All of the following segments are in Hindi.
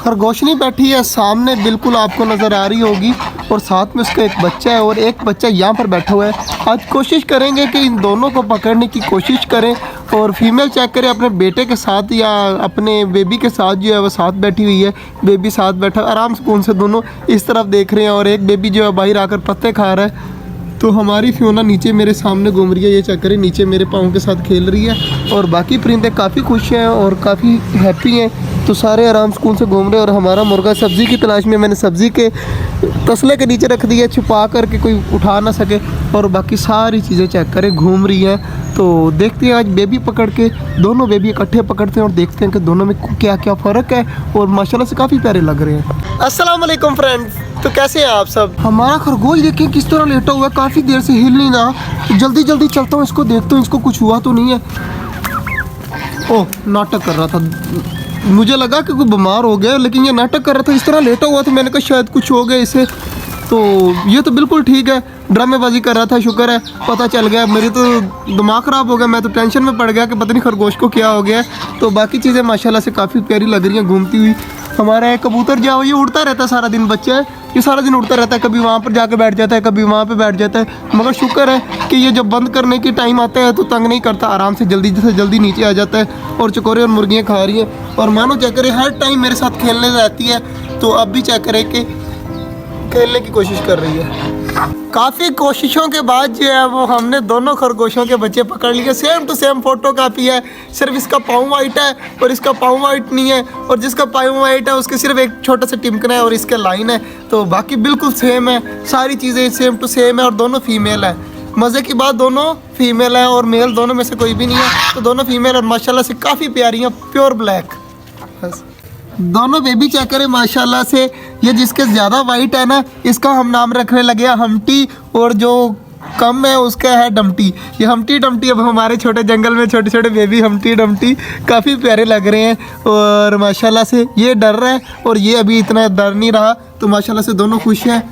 खरगोशनी बैठी है सामने, बिल्कुल आपको नज़र आ रही होगी, और साथ में उसका एक बच्चा है और एक बच्चा यहाँ पर बैठा हुआ है। आज कोशिश करेंगे कि इन दोनों को पकड़ने की कोशिश करें, और फीमेल चेक करें अपने बेटे के साथ या अपने बेबी के साथ जो है वो साथ बैठी हुई है। बेबी साथ बैठा आराम सुकून से दोनों इस तरफ देख रहे हैं, और एक बेबी जो है बाहर आकर पत्ते खा रहा है। तो हमारी फियोना नीचे मेरे सामने घूम रही है, ये चेक करें, नीचे मेरे पाँव के साथ खेल रही है, और बाकी परिंदे काफ़ी खुश हैं और काफ़ी हैप्पी हैं। तो सारे आराम सुकून से घूम रहे हैं, और हमारा मुर्गा सब्ज़ी की तलाश में, मैंने सब्ज़ी के तसले के नीचे रख दिया छुपा कर के कोई उठा ना सके, और बाकी सारी चीज़ें चेक करें घूम रही हैं। तो देखते हैं आज बेबी पकड़ के, दोनों बेबी इकट्ठे पकड़ते हैं और देखते हैं कि दोनों में क्या क्या फ़र्क है, और माशाल्लाह से काफ़ी प्यारे लग रहे हैं। अस्सलाम वालेकुम फ्रेंड्स, तो कैसे हैं आप सब। हमारा खरगोश देखिए किस तरह लेटा हुआ है, काफ़ी देर से हिल नहीं रहा। तो जल्दी जल्दी चलता हूँ, इसको देखता हूँ इसको कुछ हुआ तो नहीं है। ओह, नाटक कर रहा था, मुझे लगा कि कोई बीमार हो गया, लेकिन ये नाटक कर रहा था, इस तरह लेटा हुआ था, मैंने कहा शायद कुछ हो गया इसे। तो ये तो बिल्कुल ठीक है, ड्रामेबाजी कर रहा था, शुक्र है पता चल गया। मेरी तो दिमाग ख़राब हो गया, मैं तो टेंशन में पड़ गया कि पता नहीं खरगोश को क्या हो गया। तो बाकी चीज़ें माशाल्लाह से काफ़ी प्यारी लग रही हैं घूमती हुई। हमारा एक कबूतर जो है ये उड़ता रहता है सारा दिन, बच्चा है ये सारा दिन उड़ता रहता है, कभी वहाँ पर जाकर बैठ जाता है, कभी वहाँ पे बैठ जाता है। मगर शुक्र है कि ये जब बंद करने की टाइम आता है तो तंग नहीं करता, आराम से जल्दी नीचे आ जाता है, और चकोरे और मुर्गियाँ खा रही हैं। और मानो चेक करें हर टाइम मेरे साथ खेलने रहती है, तो अब भी चेक करें कि खेलने की कोशिश कर रही है। काफ़ी कोशिशों के बाद जो है वो हमने दोनों खरगोशों के बच्चे पकड़ लिए। Same to same photocopy है, सिर्फ इसका पाँव वाइट है और इसका पाँव वाइट नहीं है, और जिसका पाँव वाइट है उसके सिर्फ एक छोटा सा टिमकना है और इसके लाइन है। तो बाकी बिल्कुल सेम है, सारी चीज़ें सेम टू सेम है, और दोनों फीमेल है। मज़े की बात दोनों फीमेल है, और मेल दोनों में से कोई भी नहीं है। तो दोनों फीमेल और माशाल्लाह से काफ़ी प्यारी हैं, प्योर ब्लैक। बस दोनों बेबी चेक करें माशाल्लाह से। ये जिसके ज़्यादा वाइट है ना, इसका हम नाम रखने लगे हैं हमटी, और जो कम है उसका है डमटी। ये हमटी डमटी, अब हमारे छोटे जंगल में छोटे छोटे बेबी हमटी डमटी काफ़ी प्यारे लग रहे हैं, और माशाल्लाह से ये डर रहा है और ये अभी इतना डर नहीं रहा। तो माशाल्लाह से दोनों खुश हैं।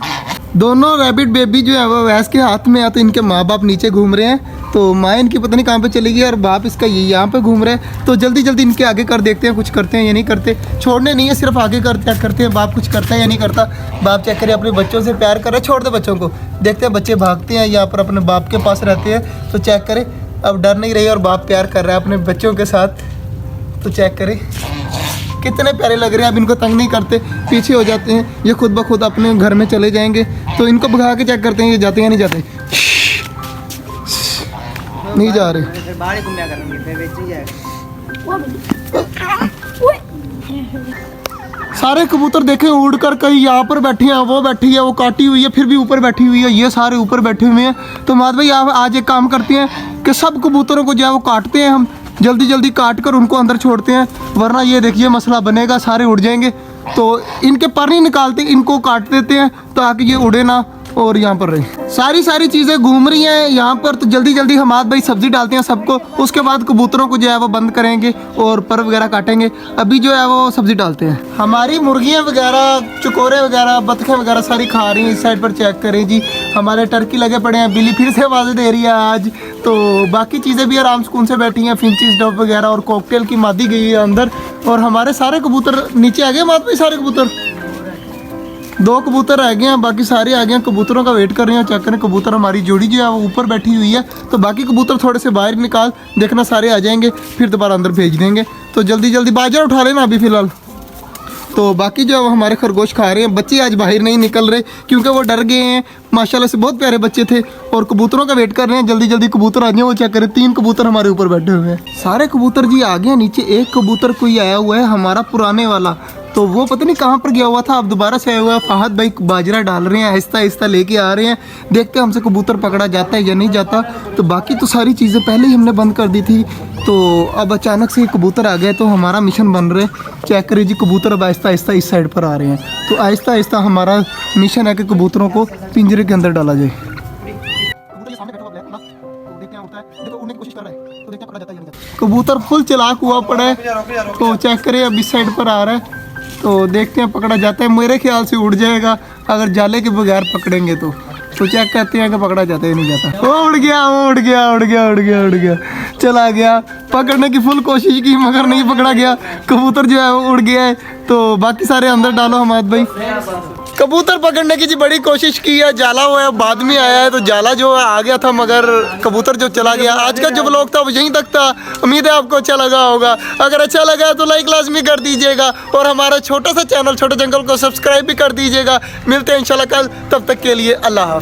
दोनों रैबिट बेबी जो है वो वैस के हाथ में है, तो इनके माँ बाप नीचे घूम रहे हैं। तो माँ इनकी पता नहीं कहाँ पे चली गई, और बाप इसका ये यहाँ पे घूम रहे हैं। तो जल्दी जल्दी इनके आगे कर देखते हैं कुछ करते हैं या नहीं करते। छोड़ने नहीं है, सिर्फ आगे करते हैं बाप कुछ करता है या नहीं करता। बाप चेक करें अपने बच्चों से प्यार कर रहे हैं, छोड़ दे बच्चों को, देखते हैं बच्चे भागते हैं यहाँ पर अपने बाप के पास रहते हैं। तो चेक करें अब डर नहीं रही और बाप प्यार कर रहा है अपने बच्चों के साथ। तो चेक करें कितने प्यारे लग रहे हैं। अब इनको तंग नहीं करते, पीछे हो जाते हैं, ये खुद ब खुद अपने घर में चले जाएंगे। तो इनको भगा के चेक करते हैं ये जाते हैं या नहीं जाते। नहीं जा रहे। सारे कबूतर देखें उड़कर कहीं यहाँ पर बैठी हैं, वो बैठी है, वो काटी हुई है, फिर भी ऊपर बैठी हुई है, ये सारे ऊपर बैठे हुए हैं। तो माद भाई आप आज एक काम करते हैं कि सब कबूतरों को जो है वो काटते हैं, हम जल्दी जल्दी काट कर उनको अंदर छोड़ते हैं, वरना ये देखिए मसला बनेगा, सारे उड़ जाएंगे। तो इनके पर नहीं निकालते, इनको काट देते हैं ताकि ये उड़े ना और यहाँ पर रहे। सारी चीज़ें घूम रही हैं यहाँ पर। तो जल्दी जल्दी हम भाई सब्ज़ी डालते हैं सबको, उसके बाद कबूतरों को जो है वो बंद करेंगे और पर वगैरह काटेंगे। अभी जो है वो सब्ज़ी डालते हैं। हमारी मुर्गियाँ वगैरह, चकोरे वगैरह, बतखें वगैरह सारी खा रही हैं। इस साइड पर चेक करें जी, हमारे टर्की लगे पड़े हैं, बिल्ली फिर से आवाज़ें दे रही है आज। तो बाकी चीज़ें भी आराम सुकून से बैठी हैं, फिंचिस डॉग वगैरह, और कॉकटेल की मादी गई है अंदर। और हमारे सारे कबूतर नीचे आ गए माद भाई, सारे कबूतर, 2 कबूतर रह गए हैं, बाकी सारे आ गए हैं। कबूतरों का वेट कर रहे हैं, चेक करें कबूतर हमारी जोड़ी जो है वो ऊपर बैठी हुई है। तो बाकी कबूतर थोड़े से बाहर निकाल, देखना सारे आ जाएंगे, फिर दोबारा अंदर भेज देंगे। तो जल्दी जल्दी बाजार उठा लेना अभी फ़िलहाल। तो बाकी जो है वो हमारे खरगोश खा रहे हैं। बच्चे आज बाहर नहीं निकल रहे क्योंकि वो डर गए हैं। माशाल्लाह से बहुत प्यारे बच्चे थे, और कबूतरों का वेट कर रहे हैं, जल्दी जल्दी कबूतर आ जाए। वो चेक करें 3 कबूतर हमारे ऊपर बैठे हुए हैं। सारे कबूतर जी आ गए नीचे। एक कबूतर कोई आया हुआ है हमारा पुराने वाला, तो वो पता नहीं कहाँ पर गया हुआ था, अब दोबारा से आया हुआ है। फहद भाई बाजरा डाल रहे हैं, आहिस्ता आहिस्ता लेके आ रहे हैं। देखते हैं हमसे कबूतर पकड़ा जाता है या नहीं जाता। तो बाकी तो सारी चीज़ें पहले ही हमने बंद कर दी थी, तो अब अचानक से कबूतर आ गए, तो हमारा मिशन बन रहा है। चेक करिए जी, कबूतर अब आहिस्ता आहिस्ता इस साइड पर आ रहे हैं। तो आहिस्ता आहिस्ता हमारा मिशन है कि कबूतरों को पिंजरे के अंदर डाला जाए। कबूतर फुल चलाक हुआ पड़ा है, तो चेक करें अब इस साइड पर आ रहा है। तो देखते हैं पकड़ा जाता है, मेरे ख्याल से उड़ जाएगा अगर जाले के बगैर पकड़ेंगे तो। तो चेक करते हैं कि पकड़ा जाता है नहीं जाता। वो उड़ गया, वो उड़ गया, उड़ गया, उड़ गया, उड़ गया, चला गया। पकड़ने की फुल कोशिश की मगर नहीं पकड़ा गया। कबूतर जो है वो उड़ गया है। तो बाकी सारे अंदर डालो हमाद भाई। कबूतर पकड़ने की जी बड़ी कोशिश की है, जाला हुआ है, बाद में आया है तो जाला जो है आ गया था मगर कबूतर जो चला गया। आज का जो व्लॉग था वो यहीं तक था। उम्मीद है आपको अच्छा लगा होगा। अगर अच्छा लगा है तो लाइक लाजमी कर दीजिएगा और हमारा छोटा सा चैनल छोटे जंगल को सब्सक्राइब भी कर दीजिएगा। मिलते हैं इंशाल्लाह कल, तब तक के लिए अल्लाह हाफ़िज़।